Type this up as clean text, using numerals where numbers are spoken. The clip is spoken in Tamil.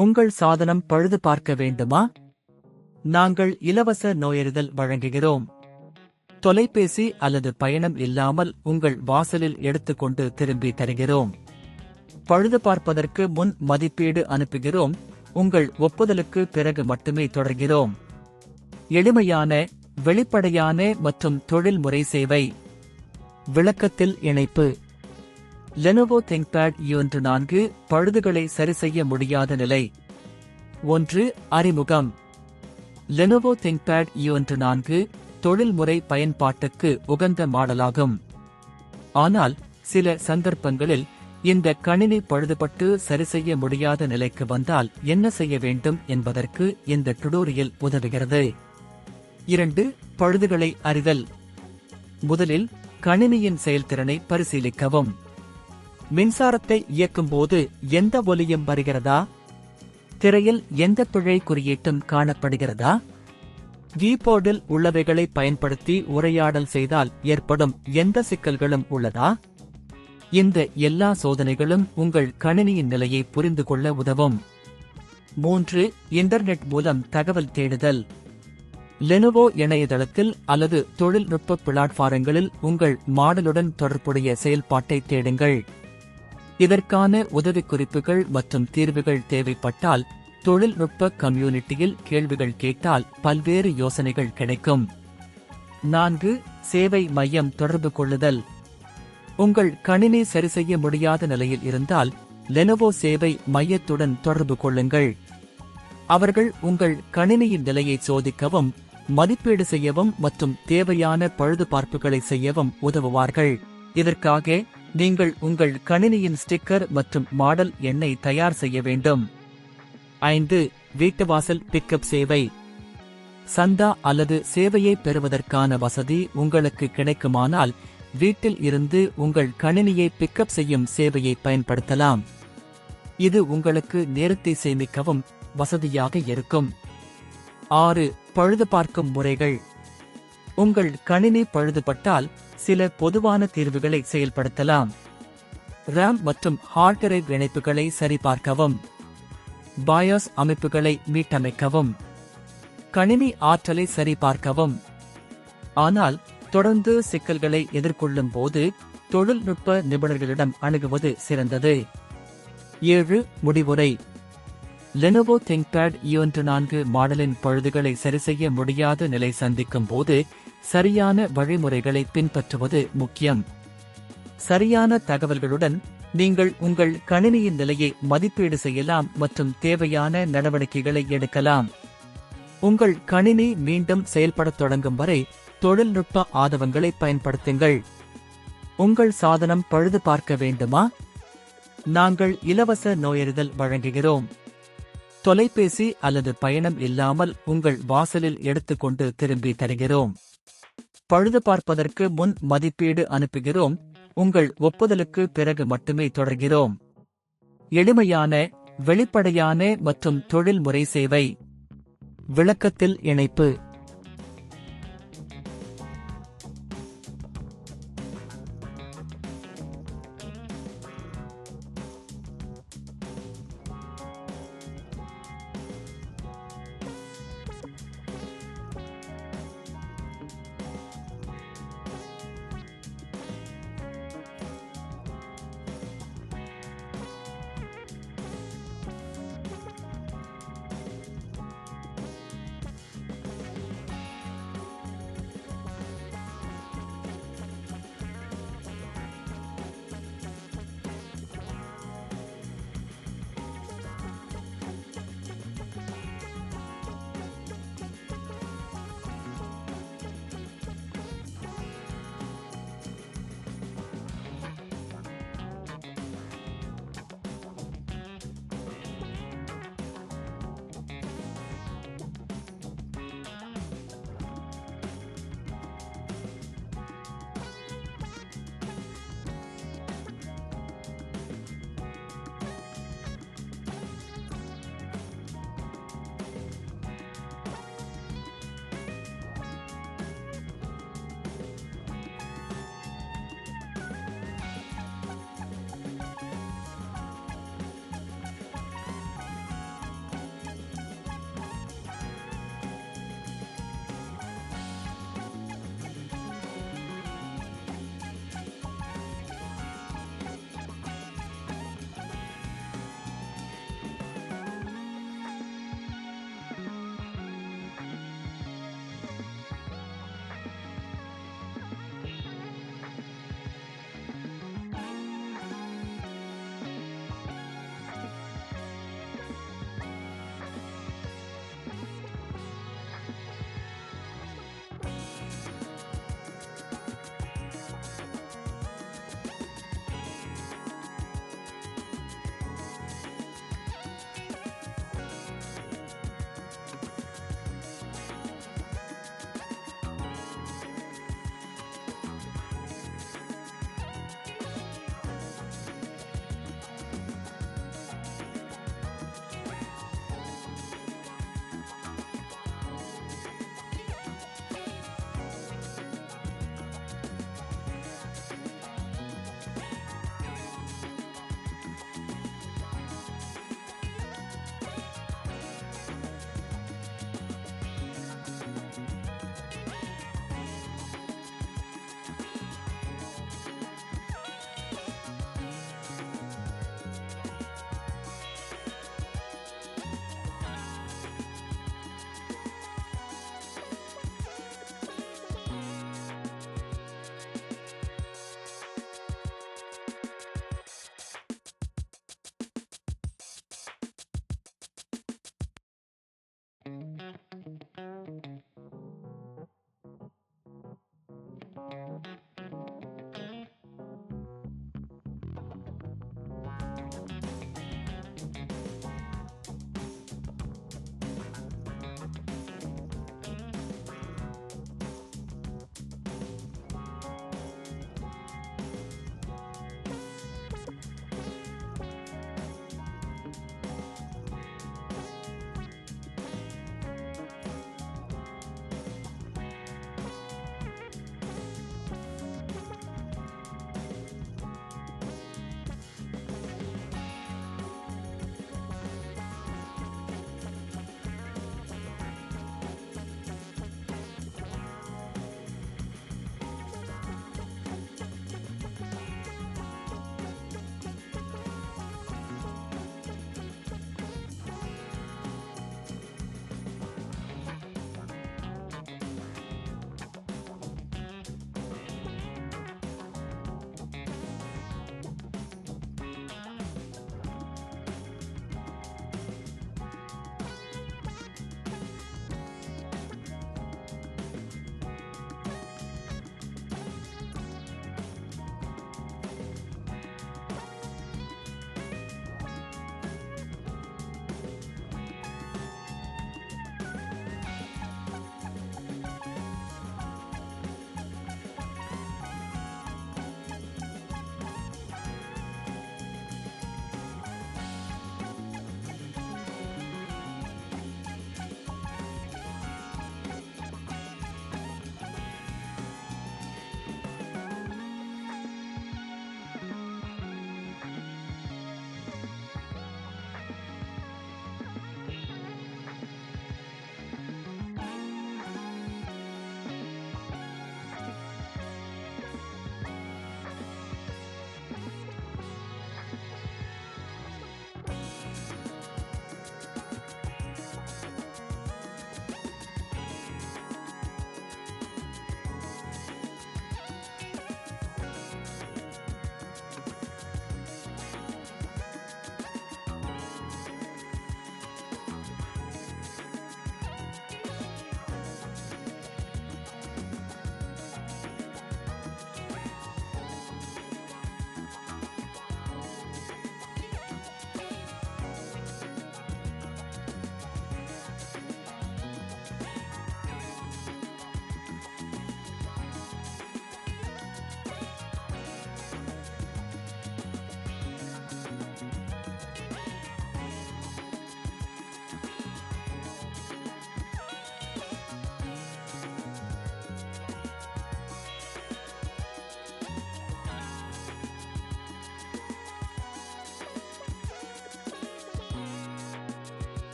உங்கள் சாதனம் பழுது பார்க்க வேண்டுமா? நாங்கள் இலவச நோயறிதல் வழங்குகிறோம். தொலைபேசி அல்லது பயணம் இல்லாமல் உங்கள் வாசலில் எடுத்துக்கொண்டு திரும்பி தருகிறோம். பழுது பார்ப்பதற்கு முன் மதிப்பீடு அனுப்புகிறோம். உங்கள் ஒப்புதலுக்கு பிறகு மட்டுமே தொடர்கிறோம். எளிமையான, வெளிப்படையான மற்றும் தொழில்முறை சேவை. விளக்கத்தில் இணைப்பு. லெனோவோ திங்க்பேட் U4 பழுதுகளை சரிசெய்ய முடியாத நிலை. 1. அறிமுகம். லெனோவோ திங்க்பேட் U4 தொழில்முறை பயன்பாட்டுக்கு உகந்த மாடலாகும். ஆனால் சில சந்தர்ப்பங்களில் இந்த கணினி பழுதுபட்டு சரிசெய்ய முடியாத நிலைக்கு வந்தால் என்ன செய்ய வேண்டும் என்பதற்கு இந்த டுடோரியல் உதவுகிறது. 2. பழுதுகளை அறிதல். முதலில் கணினியின் செயல்திறனை பரிசீலிக்கவும். மின்சாரத்தை இயக்கும்போது எந்த ஒலியும் வருகிறதா? திரையில் எந்த பிழை குறியீட்டும் காணப்படுகிறதா? கீபோர்டில் உள்ளவைகளை பயன்படுத்தி உரையாடல் செய்தால் ஏற்படும் எந்த சிக்கல்களும் உள்ளதா? இந்த எல்லா சோதனைகளும் உங்கள் கணினியின் நிலையை புரிந்து கொள்ள உதவும். 3. இன்டர்நெட் மூலம் தகவல் தேடுதல். லெனோவோ இணையதளத்தில் அல்லது தொழில்நுட்ப பிளாட்பாரங்களில் உங்கள் மாடலுடன் தொடர்புடைய செயல்பாட்டை தேடுங்கள். இதற்கான உதவிக்குறிப்புகள் மற்றும் தீர்வுகள் தேவைப்பட்டால் தொழில்நுட்ப கம்யூனிட்டியில் கேள்விகள் கேட்டால் பல்வேறு யோசனைகள் கிடைக்கும். 4. சேவை மையம் தொடர்பு கொள்ளுதல். உங்கள் கணினி சரிசெய்ய முடியாத நிலையில் இருந்தால் லெனோவோ சேவை மையத்துடன் தொடர்பு கொள்ளுங்கள். அவர்கள் உங்கள் கணினியின் நிலையை சோதிக்கவும், மதிப்பீடு செய்யவும் மற்றும் தேவையான பழுதுபார்ப்புகளை செய்யவும் உதவுவார்கள். இதற்காக நீங்கள் உங்கள் கணினியின் ஸ்டிக்கர் மற்றும் மாடல் எண்ணை தயார் செய்ய வேண்டும். 5. வீட்டுவாசல் பிக்கப் சேவை. சந்தா அல்லது சேவையை பெறுவதற்கான வசதி உங்களுக்கு கிடைக்குமானால் வீட்டில் இருந்து உங்கள் கணினியை பிக்கப் செய்யும் சேவையை பயன்படுத்தலாம். இது உங்களுக்கு நேரத்தை சேமிக்கவும் வசதியாக இருக்கும். 6. பழுது பார்க்கும் முறைகள். உங்கள் கணினி பழுதுபட்டால் சில பொதுவான தீர்வுகளை செயல்படுத்தலாம். RAM மற்றும் ஹார்ட் டிரைவ் இணைப்புகளை சரிபார்க்கவும். BIOS அமைப்புகளை மீட்டமைக்கவும். கணினி ஆற்றலை சரிபார்க்கவும். ஆனால் தொடர்ந்து சிக்கல்களை எதிர்கொள்ளும் போது தொழில்நுட்ப நிபுணர்களிடம் அணுகுவது சிறந்தது. 7. முடிவுரை. லெனோவோ திங்க்பேட் U4 மாடலின் பழுதுகளை சரிசெய்ய முடியாத நிலை சந்திக்கும் போது சரியான வழிமுறைகளை பின்பற்றுவது முக்கியம். சரியான தகவல்களுடன் நீங்கள் உங்கள் கணினியின் நிலையை மதிப்பீடு செய்யலாம் மற்றும் தேவையான நடவடிக்கைகளை எடுக்கலாம். உங்கள் கணினி மீண்டும் செயல்படத் தொடங்கும் வரை தொழில்நுட்ப ஆதவங்களை பயன்படுத்துங்கள். உங்கள் சாதனம் பழுது பார்க்க வேண்டுமா? நாங்கள் இலவச நோயறிதல் வழங்குகிறோம். தொலைபேசி அல்லது பயணம் இல்லாமல் உங்கள் வாசலில் எடுத்துக்கொண்டு திரும்பி தருகிறோம். பழுது பார்ப்பதற்கு முன் மதிப்பீடு அனுப்புகிறோம். உங்கள் ஒப்புதலுக்கு பிறகு மட்டுமே தொடர்கிறோம். எளிமையான, வெளிப்படையான மற்றும் தொழில்முறை சேவை. விளக்கத்தில் இணைப்பு.